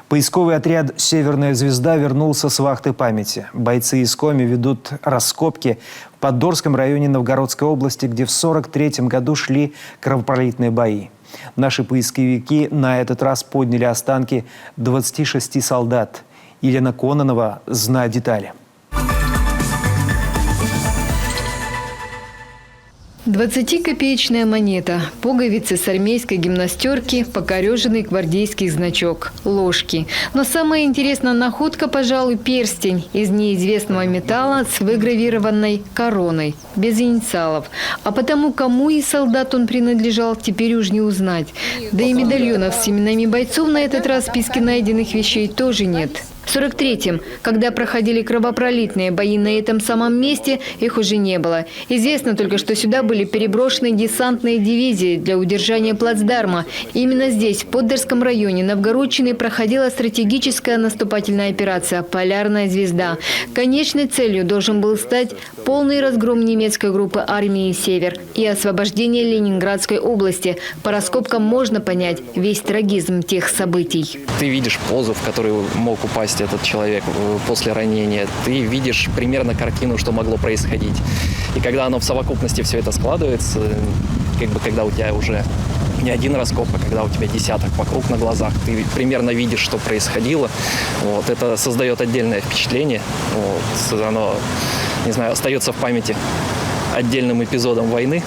Поисковый отряд «Северная звезда» вернулся с вахты памяти. Бойцы из Коми ведут раскопки в Поддорском районе Новгородской области, где в 1943 году шли кровопролитные бои. Наши поисковики на этот раз подняли останки 26 солдат. Елена Кононова знает детали. 20-копеечная монета, пуговицы с армейской гимнастерки, покореженный гвардейский значок, ложки. Но самая интересная находка, пожалуй, перстень из неизвестного металла с выгравированной короной, без инициалов. А потому, кому из солдат он принадлежал, теперь уж не узнать. Да и медальонов с именами бойцов на этот раз в списке найденных вещей тоже нет. В 1943-м, когда проходили кровопролитные бои на этом самом месте, их уже не было. Известно только, что сюда были переброшены десантные дивизии для удержания плацдарма. Именно здесь, в Поддорском районе Новгородчины, проходила стратегическая наступательная операция «Полярная звезда». Конечной целью должен был стать полный разгром немецкой группы армии «Север» и освобождение Ленинградской области. По раскопкам можно понять весь трагизм тех событий. Ты видишь позу, в которую мог упасть этот человек после ранения. Ты видишь примерно картину, что могло происходить. И когда оно в совокупности все это складывается, когда у тебя уже не один раскоп, а когда у тебя десяток вокруг на глазах, ты примерно видишь, что происходило. Это создает отдельное впечатление. Оно, не знаю, остается в памяти отдельным эпизодом войны.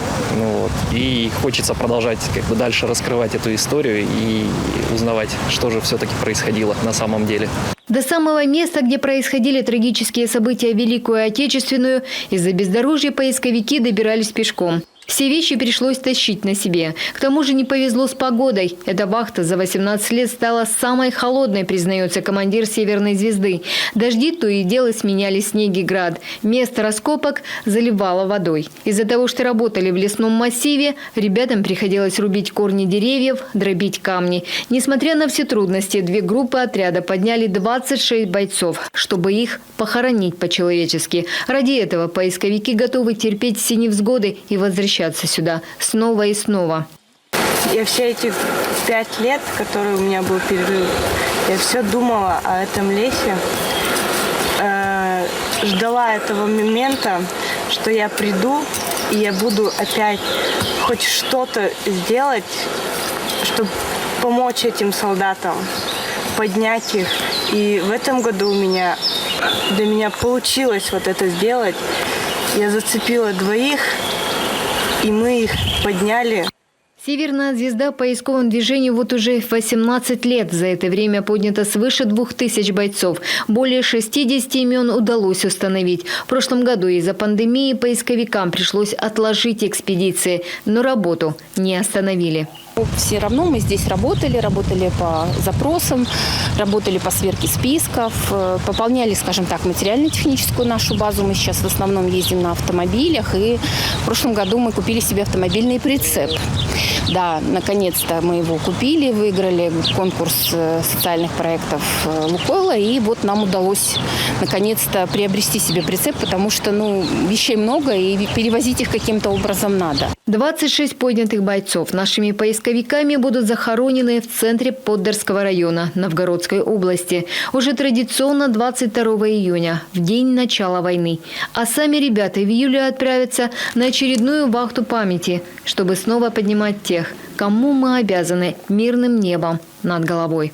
И хочется продолжать дальше раскрывать эту историю и узнавать, что же все-таки происходило на самом деле. До самого места, где происходили трагические события Великую Отечественную, из-за бездорожья поисковики добирались пешком. Все вещи пришлось тащить на себе. К тому же не повезло с погодой. Эта вахта за 18 лет стала самой холодной, признается командир «Северной звезды». Дожди то и дело сменяли снег и град. Место раскопок заливало водой. Из-за того, что работали в лесном массиве, ребятам приходилось рубить корни деревьев, дробить камни. Несмотря на все трудности, две группы отряда подняли 26 бойцов, чтобы их похоронить по-человечески. Ради этого поисковики готовы терпеть все невзгоды и возвращаться сюда снова и снова. Я все эти 5 лет, которые у меня был перерыв, я все думала о этом лесе, ждала этого момента, что я приду и я буду опять хоть что-то сделать, чтобы помочь этим солдатам, поднять их. И в этом году для меня получилось это сделать. Я зацепила двоих, и мы их подняли. «Северная звезда» в поисковом движении уже 18 лет. За это время поднято свыше 2000 бойцов. Более 60 имен удалось установить. В прошлом году из-за пандемии поисковикам пришлось отложить экспедиции, но работу не остановили. Все равно мы здесь работали по запросам, работали по сверке списков, пополняли, скажем так, материально-техническую нашу базу. Мы сейчас в основном ездим на автомобилях, и в прошлом году мы купили себе автомобильный прицеп. Да, наконец-то мы его купили, выиграли конкурс социальных проектов «Лукойла», и нам удалось наконец-то приобрести себе прицеп, потому что вещей много, и перевозить их каким-то образом надо. 26 поднятых бойцов нашими поисковиками будут захоронены в центре Поддорского района Новгородской области. Уже традиционно 22 июня, в день начала войны. А сами ребята в июле отправятся на очередную вахту памяти, чтобы снова поднимать тех, кому мы обязаны мирным небом над головой.